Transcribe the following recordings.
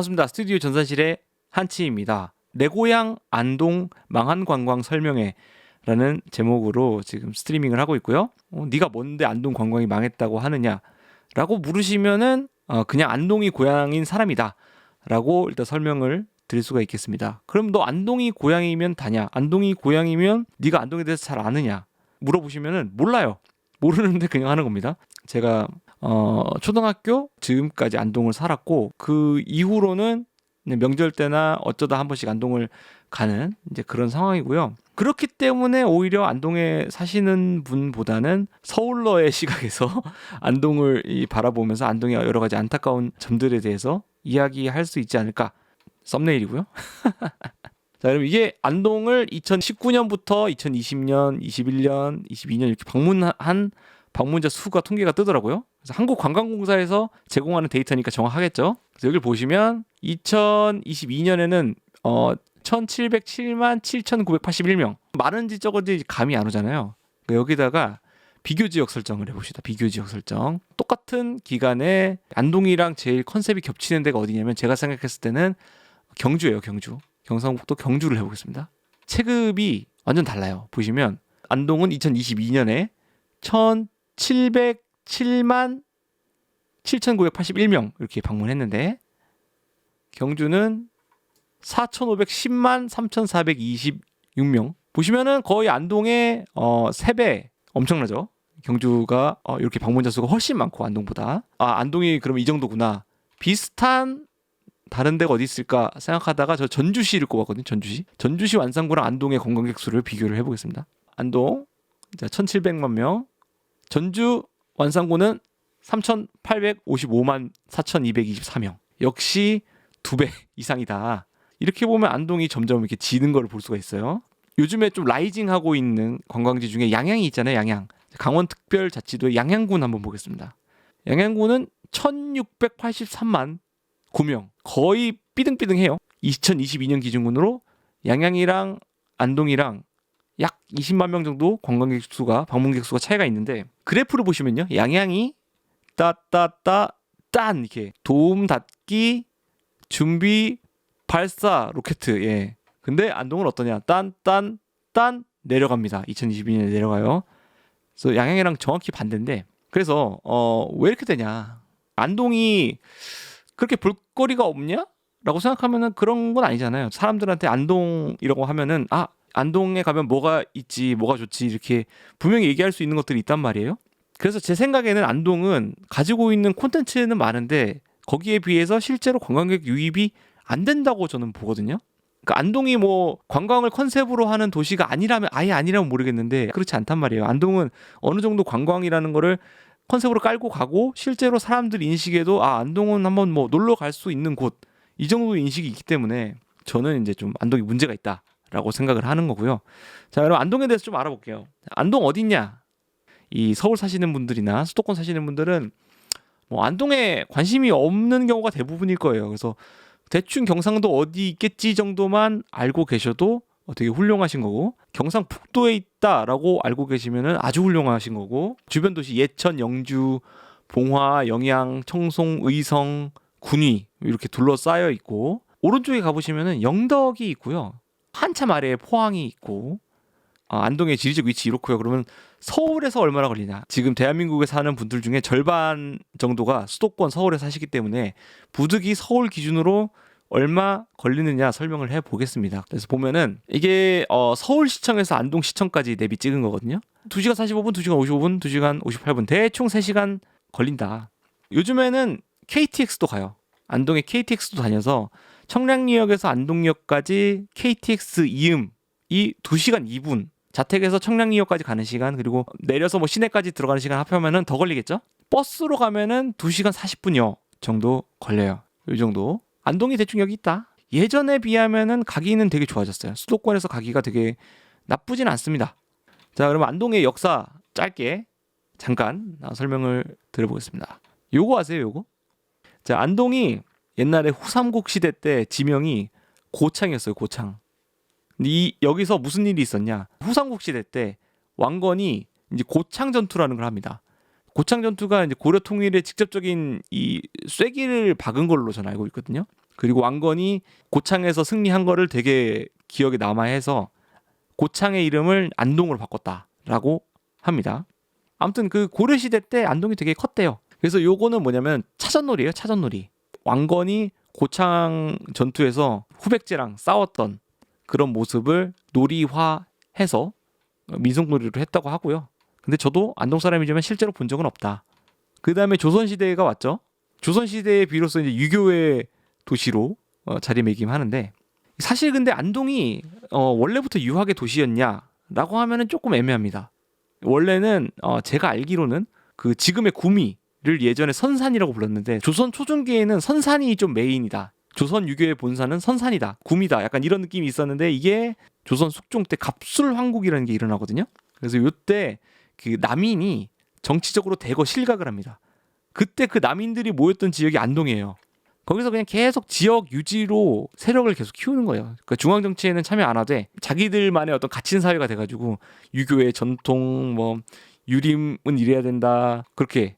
반갑습니다. 스튜디오 전산실의 한치입니다. 내 고향 안동 망한 관광 설명회 라는 제목으로 지금 스트리밍을 하고 있고요. 네가 뭔데 안동 관광이 망했다고 하느냐 라고 물으시면은 그냥 안동이 고향인 사람이다 라고 일단 설명을 드릴 수가 있겠습니다. 그럼 너 안동이 고향이면 다냐? 안동이 고향이면 네가 안동에 대해서 잘 아느냐? 물어보시면은 몰라요. 모르는데 그냥 하는 겁니다. 제가 초등학교 지금까지 안동을 살았고 그 이후로는 명절 때나 어쩌다 한 번씩 안동을 가는 이제 그런 상황이고요. 그렇기 때문에 오히려 안동에 사시는 분보다는 서울러의 시각에서 안동을 바라보면서 안동의 여러 가지 안타까운 점들에 대해서 이야기할 수 있지 않을까. 썸네일이고요. 자, 그럼 이게 안동을 2019년부터 2020년, 21년, 22년 이렇게 방문한 방문자 수가 통계가 뜨더라고요. 그래서 한국관광공사에서 제공하는 데이터니까 정확하겠죠. 그래서 여기를 보시면 2022년에는 1707만 7981명. 많은지 적은지 감이 안 오잖아요. 그러니까 여기다가 비교지역 설정을 해봅시다. 비교지역 설정. 똑같은 기간에 안동이랑 제일 컨셉이 겹치는 데가 어디냐면 제가 생각했을 때는 경주예요. 경주. 경상북도 경주를 해보겠습니다. 체급이 완전 달라요. 보시면 안동은 2022년에 1707만 7981명 이렇게 방문했는데 경주는 4510만 3426명. 보시면은 거의 안동의 3배 엄청나죠. 경주가 이렇게 방문자 수가 훨씬 많고 안동보다. 안동이 그럼 이 정도구나. 비슷한 다른 데가 어디 있을까 생각하다가 저 전주시를 꼽았거든요. 전주시 완산구랑 안동의 관광객 수를 비교를 해보겠습니다. 안동 1700만 명. 전주 완산구는 3855만 4224명. 역시 2배 이상이다. 이렇게 보면 안동이 점점 이렇게 지는 걸 볼 수가 있어요. 요즘에 좀 라이징하고 있는 관광지 중에 양양이 있잖아요. 양양. 강원특별자치도의 양양군 한번 보겠습니다. 양양군은 1683만 9명. 거의 삐등삐등해요. 2022년 기준으로 양양이랑 안동이랑 약 20만 명 정도 관광객 수가 방문객 수가 차이가 있는데 그래프를 보시면요. 양양이 딴 이렇게 도움 닫기 준비 발사 로켓. 예. 근데 안동은 어떠냐? 딴 내려갑니다. 2022년에 내려가요. 그래서 양양이랑 정확히 반대인데 그래서 왜 이렇게 되냐? 안동이 그렇게 볼거리가 없냐? 라고 생각하면은 그런 건 아니잖아요. 사람들한테 안동이라고 하면은 안동에 가면 뭐가 있지, 뭐가 좋지 이렇게 분명히 얘기할 수 있는 것들이 있단 말이에요. 그래서 제 생각에는 안동은 가지고 있는 콘텐츠는 많은데 거기에 비해서 실제로 관광객 유입이 안 된다고 저는 보거든요. 그러니까 안동이 뭐 관광을 컨셉으로 하는 도시가 아예 아니라면 모르겠는데 그렇지 않단 말이에요. 안동은 어느 정도 관광이라는 거를 컨셉으로 깔고 가고 실제로 사람들 인식에도 안동은 한번 뭐 놀러 갈 수 있는 곳 이 정도 인식이 있기 때문에 저는 이제 좀 안동이 문제가 있다라고 생각을 하는 거고요. 자, 그럼 안동에 대해서 좀 알아볼게요. 안동 어디 있냐? 이 서울 사시는 분들이나 수도권 사시는 분들은 뭐 안동에 관심이 없는 경우가 대부분일 거예요. 그래서 대충 경상도 어디 있겠지 정도만 알고 계셔도 되게 훌륭하신 거고 경상북도에 있다라고 알고 계시면은 아주 훌륭하신 거고 주변 도시 예천, 영주, 봉화, 영양, 청송, 의성, 군위 이렇게 둘러싸여 있고 오른쪽에 가보시면은 영덕이 있고요. 한참 아래에 포항이 있고 안동의 지리적 위치 이렇고요. 그러면 서울에서 얼마나 걸리냐? 지금 대한민국에 사는 분들 중에 절반 정도가 수도권 서울에 사시기 때문에 부득이 서울 기준으로 얼마 걸리느냐 설명을 해보겠습니다. 그래서 보면은 이게 서울시청에서 안동시청까지 내비 찍은 거거든요. 2시간 45분, 2시간 55분, 2시간 58분 대충 3시간 걸린다. 요즘에는 KTX도 가요. 안동에 KTX도 다녀서 청량리역에서 안동역까지 KTX 이음이 2시간 2분 자택에서 청량리역까지 가는 시간 그리고 내려서 뭐 시내까지 들어가는 시간 합하면은 더 걸리겠죠? 버스로 가면은 2시간 40분여 정도 걸려요. 이 정도. 안동이 대충 여기 있다. 예전에 비하면은 가기는 되게 좋아졌어요. 수도권에서 가기가 되게 나쁘진 않습니다. 자, 그럼 안동의 역사 짧게 잠깐 설명을 드려보겠습니다. 요거 아세요? 요거? 자, 안동이 옛날에 후삼국 시대 때 지명이 고창이었어요. 고창. 근데 여기서 무슨 일이 있었냐? 후삼국 시대 때 왕건이 이제 고창 전투라는 걸 합니다. 고창 전투가 이제 고려 통일에 직접적인 이 쐐기를 박은 걸로 저는 알고 있거든요. 그리고 왕건이 고창에서 승리한 거를 되게 기억에 남아해서 고창의 이름을 안동으로 바꿨다라고 합니다. 아무튼 그 고려시대 때 안동이 되게 컸대요. 그래서 요거는 뭐냐면 차전놀이에요. 차전놀이. 왕건이 고창 전투에서 후백제랑 싸웠던 그런 모습을 놀이화해서 민속놀이로 했다고 하고요. 근데 저도 안동 사람이지만 실제로 본 적은 없다. 그 다음에 조선시대가 왔죠. 조선시대에 비로소 이제 유교의 도시로 자리매김하는데, 사실 근데 안동이 원래부터 유학의 도시였냐라고 하면은 조금 애매합니다. 원래는 제가 알기로는 그 지금의 구미를 예전에 선산이라고 불렀는데, 조선 초중기에는 선산이 좀 메인이다. 조선 유교의 본산은 선산이다, 구미다, 약간 이런 느낌이 있었는데, 이게 조선 숙종 때 갑술황국이라는 게 일어나거든요. 그래서 이때 그 남인이 정치적으로 대거 실각을 합니다. 그때 그 남인들이 모였던 지역이 안동이에요. 거기서 그냥 계속 지역 유지로 세력을 계속 키우는 거예요. 그러니까 중앙 정치에는 참여 안 하되 자기들만의 어떤 갇힌 사회가 돼가지고 유교의 전통, 뭐 유림은 이래야 된다, 그렇게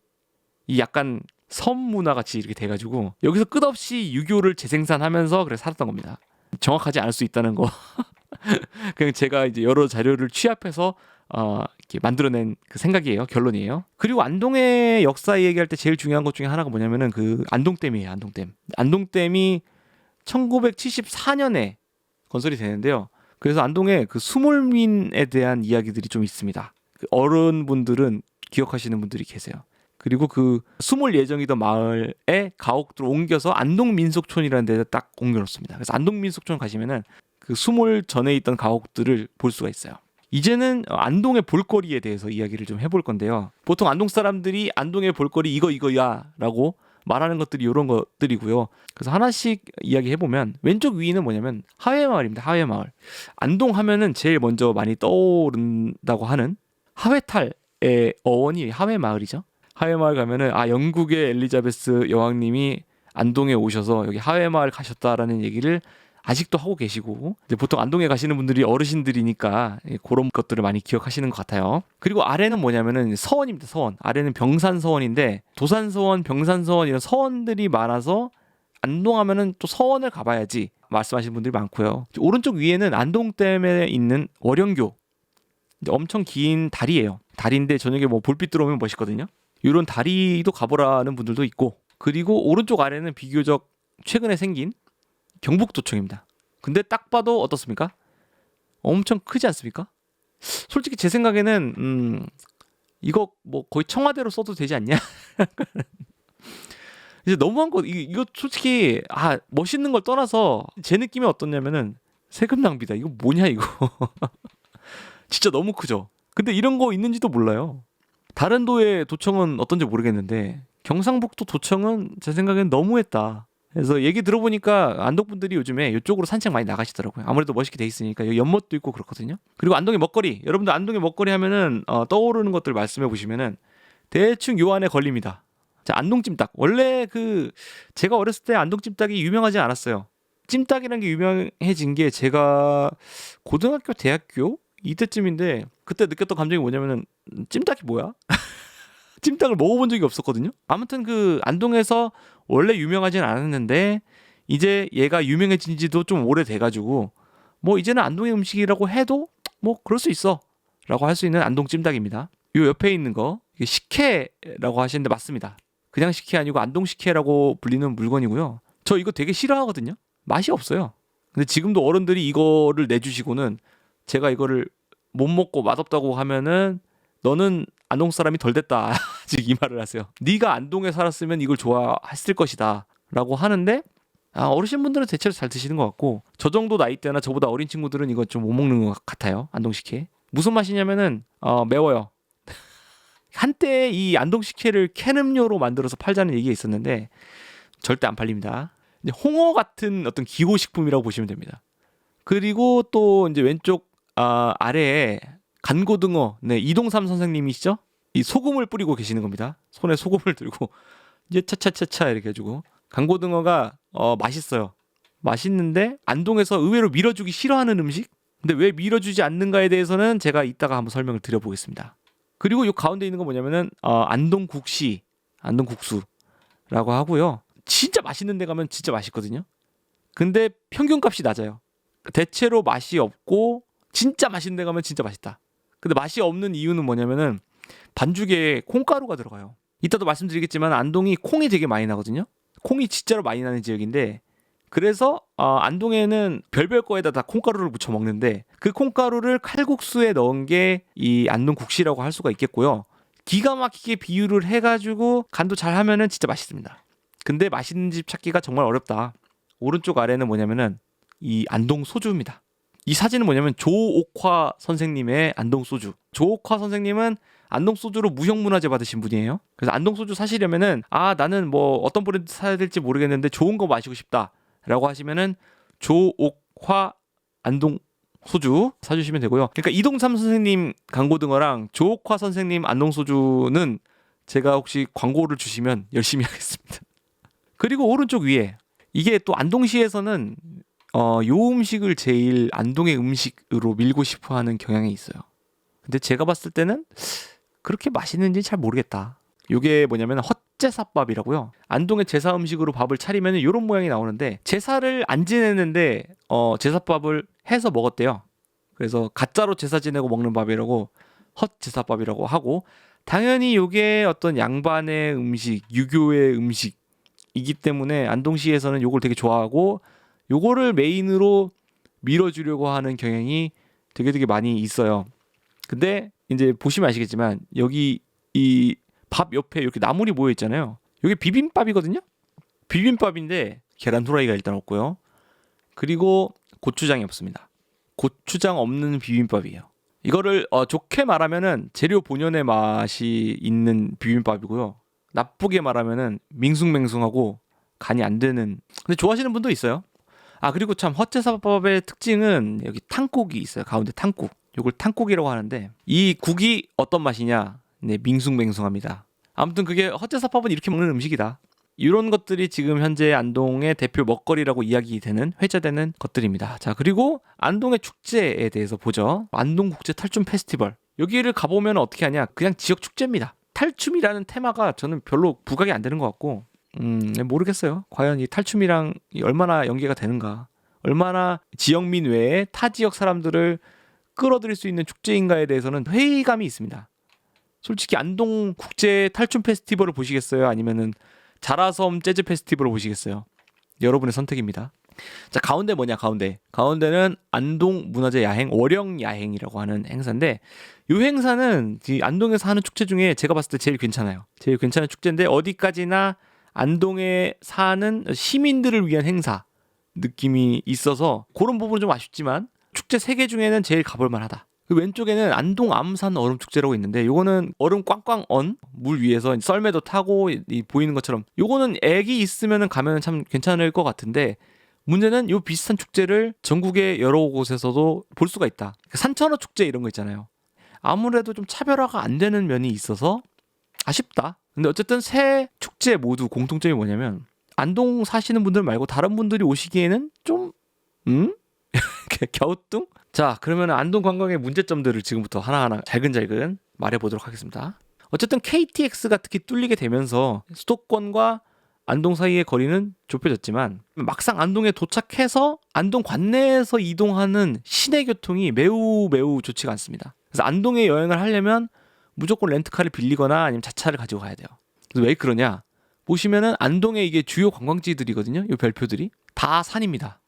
이 약간 섬 문화 같이 이렇게 돼가지고 여기서 끝없이 유교를 재생산하면서 그래 살았던 겁니다. 정확하지 않을 수 있다는 거. 그냥 제가 이제 여러 자료를 취합해서 이렇게 만들어낸 그 생각이에요. 결론이에요. 그리고 안동의 역사 얘기할 때 제일 중요한 것 중에 하나가 뭐냐면은 그 안동댐이에요. 안동댐. 안동댐이 1974년에 건설이 되는데요. 그래서 안동에 그 수몰민에 대한 이야기들이 좀 있습니다. 그 어른분들은 기억하시는 분들이 계세요. 그리고 그 수몰 예정이던 마을에 가옥들을 옮겨서 안동민속촌이라는 데다 딱 옮겨놓습니다. 그래서 안동민속촌 가시면은 그 수몰 전에 있던 가옥들을 볼 수가 있어요. 이제는 안동의 볼거리에 대해서 이야기를 좀 해볼 건데요. 보통 안동 사람들이 안동의 볼거리 이거야 라고 말하는 것들이 이런 것들이고요. 그래서 하나씩 이야기해보면, 왼쪽 위는 뭐냐면 하회마을입니다. 하회마을. 안동 하면은 제일 먼저 많이 떠오른다고 하는 하회탈의 어원이 하회마을이죠. 하회마을 가면은 영국의 엘리자베스 여왕님이 안동에 오셔서 여기 하회마을 가셨다라는 얘기를 아직도 하고 계시고, 이제 보통 안동에 가시는 분들이 어르신들이니까 그런 것들을 많이 기억하시는 것 같아요. 그리고 아래는 뭐냐면은 서원입니다. 서원. 아래는 병산서원인데, 도산서원, 병산서원 이런 서원들이 많아서 안동하면은 또 서원을 가봐야지 말씀하시는 분들이 많고요. 오른쪽 위에는 안동댐에 있는 월영교, 엄청 긴 다리예요. 다리인데 저녁에 뭐 볼빛 들어오면 멋있거든요. 이런 다리도 가보라는 분들도 있고, 그리고 오른쪽 아래는 비교적 최근에 생긴 경북도청입니다. 근데 딱 봐도 어떻습니까? 엄청 크지 않습니까? 솔직히 제 생각에는 이거 뭐 거의 청와대로 써도 되지 않냐? 이제 너무한 거, 이거 솔직히 멋있는 걸 떠나서 제 느낌이 어떻냐면은 세금 낭비다. 이거 뭐냐 이거. 진짜 너무 크죠. 근데 이런 거 있는지도 몰라요. 다른 도의 도청은 어떤지 모르겠는데 경상북도 도청은 제 생각엔 너무했다. 그래서 얘기 들어보니까 안동 분들이 요즘에 이쪽으로 산책 많이 나가시더라고요. 아무래도 멋있게 돼 있으니까. 여기 연못도 있고 그렇거든요. 그리고 안동의 먹거리, 여러분들 안동의 먹거리 하면은 떠오르는 것들 말씀해 보시면은 대충 요 안에 걸립니다. 자, 안동찜닭. 원래 제가 어렸을 때 안동찜닭이 유명하지 않았어요. 찜닭이라는 게 유명해진 게 제가 고등학교, 대학교 이때쯤인데, 그때 느꼈던 감정이 뭐냐면은 찜닭이 뭐야? 찜닭을 먹어본 적이 없었거든요. 아무튼 그 안동에서 원래 유명하진 않았는데 이제 얘가 유명해진 지도 좀 오래돼가지고 뭐 이제는 안동의 음식이라고 해도 뭐 그럴 수 있어 라고 할 수 있는 안동 찜닭입니다. 요 옆에 있는 거 이게 식혜라고 하시는데 맞습니다. 그냥 식혜 아니고 안동 식혜라고 불리는 물건이고요. 저 이거 되게 싫어하거든요. 맛이 없어요. 근데 지금도 어른들이 이거를 내주시고는 제가 이거를 못 먹고 맛없다고 하면은 너는 안동 사람이 덜 됐다. 즉 이 말을 하세요. 네가 안동에 살았으면 이걸 좋아했을 것이다 라고 하는데, 어르신분들은 대체로 잘 드시는 것 같고, 저 정도 나이대나 저보다 어린 친구들은 이거 좀 못 먹는 것 같아요. 안동식혜. 무슨 맛이냐면은 매워요. 한때 이 안동식혜를 캔 음료로 만들어서 팔자는 얘기가 있었는데 절대 안 팔립니다. 홍어 같은 어떤 기호식품이라고 보시면 됩니다. 그리고 또 이제 왼쪽 아래에 간고등어, 이동삼 선생님이시죠? 이 소금을 뿌리고 계시는 겁니다. 손에 소금을 들고 이제 차차차차 이렇게 해주고. 간고등어가 맛있어요. 맛있는데 안동에서 의외로 밀어주기 싫어하는 음식? 근데 왜 밀어주지 않는가에 대해서는 제가 이따가 한번 설명을 드려보겠습니다. 그리고 이 가운데 있는 건 뭐냐면은 안동국시, 안동국수라고 하고요. 진짜 맛있는 데 가면 진짜 맛있거든요. 근데 평균값이 낮아요. 대체로 맛이 없고 진짜 맛있는 데 가면 진짜 맛있다. 근데 맛이 없는 이유는 뭐냐면은 반죽에 콩가루가 들어가요. 이따도 말씀드리겠지만 안동이 콩이 되게 많이 나거든요. 콩이 진짜로 많이 나는 지역인데 그래서 안동에는 별별 거에다 다 콩가루를 묻혀 먹는데 그 콩가루를 칼국수에 넣은 게 이 안동국시라고 할 수가 있겠고요. 기가 막히게 비율을 해가지고 간도 잘 하면은 진짜 맛있습니다. 근데 맛있는 집 찾기가 정말 어렵다. 오른쪽 아래는 뭐냐면은 이 안동 소주입니다. 이 사진은 뭐냐면 조옥화 선생님의 안동 소주. 조옥화 선생님은 안동 소주로 무형문화재 받으신 분이에요. 그래서 안동 소주 사시려면은 나는 뭐 어떤 브랜드 사야 될지 모르겠는데 좋은 거 마시고 싶다라고 하시면은 조옥화 안동 소주 사주시면 되고요. 그러니까 이동삼 선생님 강고등어랑 조옥화 선생님 안동 소주는 제가 혹시 광고를 주시면 열심히 하겠습니다. 그리고 오른쪽 위에 이게 또 안동시에서는 요 음식을 제일 안동의 음식으로 밀고 싶어하는 경향이 있어요. 근데 제가 봤을 때는 그렇게 맛있는지 잘 모르겠다. 요게 뭐냐면 헛제사밥이라고요. 안동의 제사 음식으로 밥을 차리면 이런 모양이 나오는데 제사를 안 지냈는데 제사밥을 해서 먹었대요. 그래서 가짜로 제사 지내고 먹는 밥이라고 헛제사밥이라고 하고 당연히 요게 어떤 양반의 음식, 유교의 음식이기 때문에 안동시에서는 요걸 되게 좋아하고 요거를 메인으로 밀어주려고 하는 경향이 되게 많이 있어요. 근데 이제 보시면 아시겠지만 여기 이 밥 옆에 이렇게 나물이 모여 있잖아요. 이게 비빔밥이거든요. 비빔밥인데 계란 후라이가 일단 없고요. 그리고 고추장이 없습니다. 고추장 없는 비빔밥이에요. 이거를 좋게 말하면은 재료 본연의 맛이 있는 비빔밥이고요. 나쁘게 말하면은 밍숭맹숭하고 간이 안 되는. 근데 좋아하시는 분도 있어요. 그리고 참 헛제사밥의 특징은 여기 탕국이 있어요. 가운데 탕국. 이걸 탕국이라고 하는데 이 국이 어떤 맛이냐? 네, 밍숭맹숭합니다. 아무튼 그게 헛제사밥은 이렇게 먹는 음식이다. 이런 것들이 지금 현재 안동의 대표 먹거리라고 이야기되는 회자되는 것들입니다. 자, 그리고 안동의 축제에 대해서 보죠. 안동국제 탈춤 페스티벌. 여기를 가보면 어떻게 하냐? 그냥 지역 축제입니다. 탈춤이라는 테마가 저는 별로 부각이 안 되는 것 같고 모르겠어요. 과연 이 탈춤이랑 얼마나 연계가 되는가? 얼마나 지역민 외에 타 지역 사람들을 끌어들일 수 있는 축제인가에 대해서는 회의감이 있습니다. 솔직히 안동 국제 탈춤 페스티벌을 보시겠어요? 아니면은 자라섬 재즈 페스티벌을 보시겠어요? 여러분의 선택입니다. 자, 가운데 뭐냐? 가운데는 안동 문화재 야행 월영 야행이라고 하는 행사인데 이 행사는 안동에서 하는 축제 중에 제가 봤을 때 제일 괜찮아요. 제일 괜찮은 축제인데 어디까지나 안동에 사는 시민들을 위한 행사 느낌이 있어서 그런 부분은 좀 아쉽지만 축제 3개 중에는 제일 가볼 만하다. 그 왼쪽에는 안동 암산 얼음 축제라고 있는데 요거는 얼음 꽝꽝 언 물 위에서 썰매도 타고 보이는 것처럼 요거는 애기 있으면 가면 참 괜찮을 것 같은데 문제는 요 비슷한 축제를 전국의 여러 곳에서도 볼 수가 있다. 산천어 축제 이런 거 있잖아요. 아무래도 좀 차별화가 안 되는 면이 있어서 아쉽다. 근데 어쨌든 새 축제 모두 공통점이 뭐냐면 안동 사시는 분들 말고 다른 분들이 오시기에는 좀 갸우뚱? 자, 그러면 안동 관광의 문제점들을 지금부터 하나하나 잘근잘근 말해보도록 하겠습니다. 어쨌든 KTX가 특히 뚫리게 되면서 수도권과 안동 사이의 거리는 좁혀졌지만 막상 안동에 도착해서 안동 관내에서 이동하는 시내 교통이 매우 좋지가 않습니다. 그래서 안동에 여행을 하려면 무조건 렌트카를 빌리거나 아니면 자차를 가지고 가야 돼요. 그래서 왜 그러냐? 보시면은 안동에 이게 주요 관광지들이거든요. 이 별표들이 다 산입니다.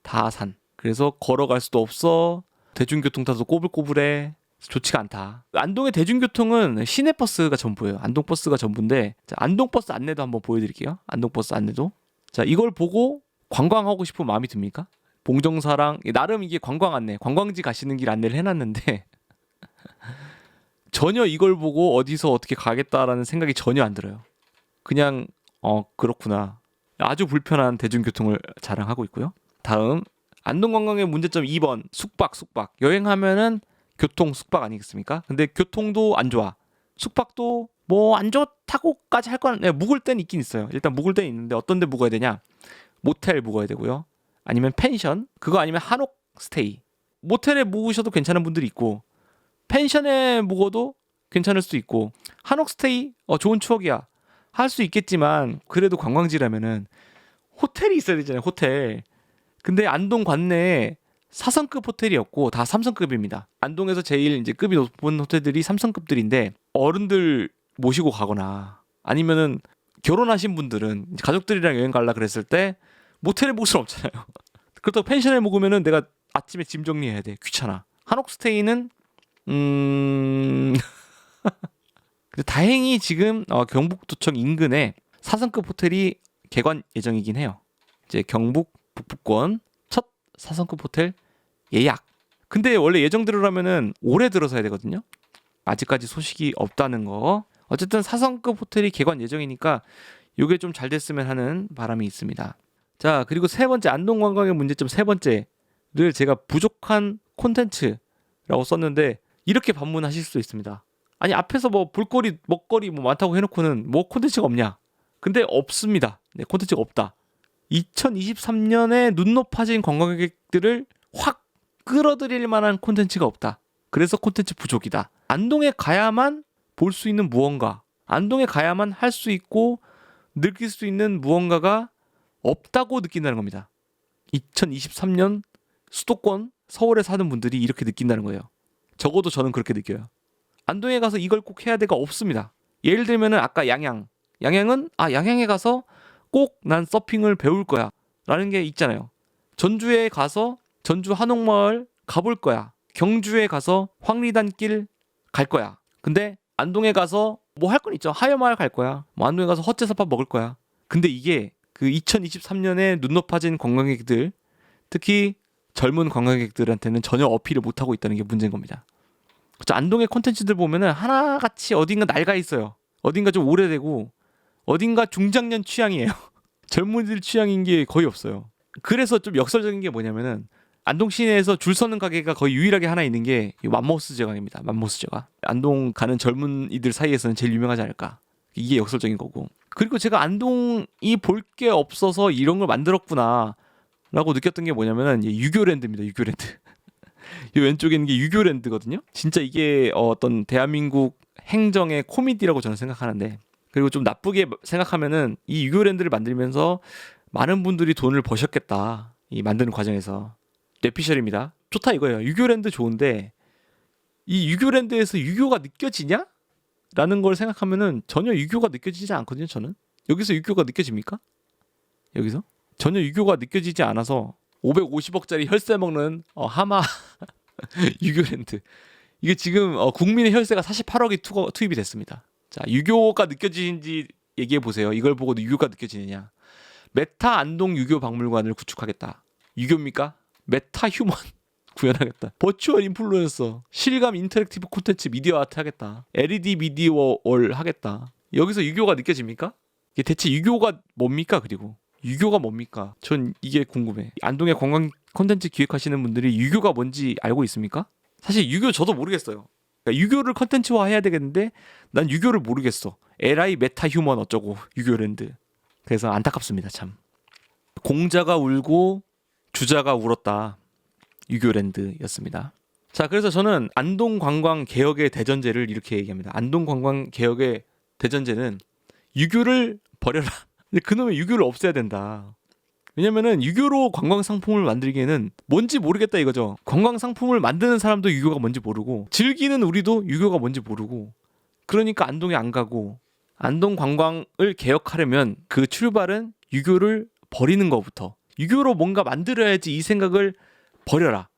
다 산. 그래서 걸어갈 수도 없어. 대중교통 타도 꼬불꼬불해. 좋지가 않다. 안동의 대중교통은 시내버스가 전부예요. 안동버스가 전부인데 자, 안동버스 안내도 한번 보여드릴게요. 안동버스 안내도. 자, 이걸 보고 관광하고 싶은 마음이 듭니까? 봉정사랑 나름 이게 관광 안내, 관광지 가시는 길 안내를 해놨는데 전혀 이걸 보고 어디서 어떻게 가겠다라는 생각이 전혀 안 들어요. 그냥 그렇구나. 아주 불편한 대중교통을 자랑하고 있고요. 다음 안동 관광의 문제점 2번 숙박. 여행하면은 교통 숙박 아니겠습니까? 근데 교통도 안 좋아. 숙박도 뭐 안 좋다고까지 할 건 묵을 땐 있긴 있어요. 일단 묵을 땐 있는데 어떤 데 묵어야 되냐? 모텔 묵어야 되고요. 아니면 펜션, 그거 아니면 한옥 스테이. 모텔에 묵으셔도 괜찮은 분들이 있고 펜션에 묵어도 괜찮을 수도 있고 한옥 스테이 좋은 추억이야. 할 수 있겠지만 그래도 관광지라면은 호텔이 있어야 되잖아요. 호텔. 근데 안동 관내에 4성급 호텔이었고 다 3성급입니다. 안동에서 제일 이제 급이 높은 호텔들이 3성급들인데 어른들 모시고 가거나 아니면은 결혼하신 분들은 가족들이랑 여행 갈라 그랬을 때 모텔에 묵을 수는 없잖아요. 그렇다고 펜션에 묵으면은 내가 아침에 짐 정리해야 돼. 귀찮아. 한옥스테이는 근데 다행히 지금 경북도청 인근에 4성급 호텔이 개관 예정이긴 해요. 이제 경북 북부권 첫 4성급 호텔 예약. 근데 원래 예정대로라면은 올해 들어서 해야 되거든요. 아직까지 소식이 없다는 거. 어쨌든 4성급 호텔이 개관 예정이니까 이게 좀 잘 됐으면 하는 바람이 있습니다. 자, 그리고 세 번째 안동 관광의 문제점 세 번째를 제가 부족한 콘텐츠라고 썼는데 이렇게 반문하실 수 있습니다. 아니 앞에서 뭐 볼거리 먹거리 뭐 많다고 해놓고는 뭐 콘텐츠가 없냐? 근데 없습니다. 네, 콘텐츠가 없다. 2023년에 눈 높아진 관광객들을 확 끌어들일 만한 콘텐츠가 없다. 그래서 콘텐츠 부족이다. 안동에 가야만 볼 수 있는 무언가, 안동에 가야만 할 수 있고 느낄 수 있는 무언가가 없다고 느낀다는 겁니다. 2023년 수도권 서울에 사는 분들이 이렇게 느낀다는 거예요. 적어도 저는 그렇게 느껴요. 안동에 가서 이걸 꼭 해야 돼가 없습니다. 예를 들면은 아까 양양은 양양에 가서 꼭 난 서핑을 배울 거야 라는 게 있잖아요. 전주에 가서 전주 한옥마을 가볼 거야. 경주에 가서 황리단길 갈 거야. 근데 안동에 가서 뭐 할 건 있죠. 하여마을 갈 거야. 뭐 안동에 가서 헛제사밥 먹을 거야. 근데 이게 그 2023년에 눈 높아진 관광객들, 특히 젊은 관광객들한테는 전혀 어필을 못하고 있다는 게 문제인 겁니다. 그렇죠? 안동의 콘텐츠들 보면은 하나같이 어딘가 낡아 있어요. 어딘가 좀 오래되고 어딘가 중장년 취향이에요. 젊은이들 취향인 게 거의 없어요. 그래서 좀 역설적인 게 뭐냐면은 안동 시내에서 줄 서는 가게가 거의 유일하게 하나 있는 게 맘모스 제과입니다. 맘모스 제과. 안동 가는 젊은이들 사이에서는 제일 유명하지 않을까. 이게 역설적인 거고. 그리고 제가 안동이 볼 게 없어서 이런 걸 만들었구나 라고 느꼈던 게 뭐냐면은 유교랜드입니다. 유교랜드. 이 왼쪽에 있는 게 유교랜드거든요. 진짜 이게 어떤 대한민국 행정의 코미디라고 저는 생각하는데, 그리고 좀 나쁘게 생각하면은 이 유교랜드를 만들면서 많은 분들이 돈을 버셨겠다. 이 만드는 과정에서. 뇌피셜입니다. 좋다 이거예요. 유교랜드 좋은데 이 유교랜드에서 유교가 느껴지냐? 라는 걸 생각하면은 전혀 유교가 느껴지지 않거든요. 저는 여기서 유교가 느껴집니까? 여기서 전혀 유교가 느껴지지 않아서 550억짜리 혈세 먹는 하마 유교랜드, 이게 지금 국민의 혈세가 48억이 투입이 됐습니다. 자, 유교가 느껴지는지 얘기해 보세요. 이걸 보고도 유교가 느껴지느냐? 메타 안동 유교 박물관을 구축하겠다. 유교입니까? 메타 휴먼 구현하겠다. 버추얼 인플루언서, 실감 인터랙티브 콘텐츠 미디어 아트 하겠다. LED 미디어 월 하겠다. 여기서 유교가 느껴집니까? 이게 대체 유교가 뭡니까? 그리고 유교가 뭡니까? 전 이게 궁금해. 안동의 관광 콘텐츠 기획하시는 분들이 유교가 뭔지 알고 있습니까? 사실 유교 저도 모르겠어요. 그러니까 유교를 콘텐츠화 해야 되겠는데 난 유교를 모르겠어. LI 메타 휴먼 어쩌고 유교랜드. 그래서 안타깝습니다. 참. 공자가 울고 주자가 울었다. 유교랜드였습니다. 자, 그래서 저는 안동 관광 개혁의 대전제를 이렇게 얘기합니다. 안동 관광 개혁의 대전제는 유교를 버려라. 근데 그놈의 유교를 없애야 된다. 왜냐면은 유교로 관광 상품을 만들기에는 뭔지 모르겠다 이거죠. 관광 상품을 만드는 사람도 유교가 뭔지 모르고 즐기는 우리도 유교가 뭔지 모르고, 그러니까 안동에 안 가고. 안동 관광을 개혁하려면 그 출발은 유교를 버리는 것부터, 유교로 뭔가 만들어야지 이 생각을 버려라.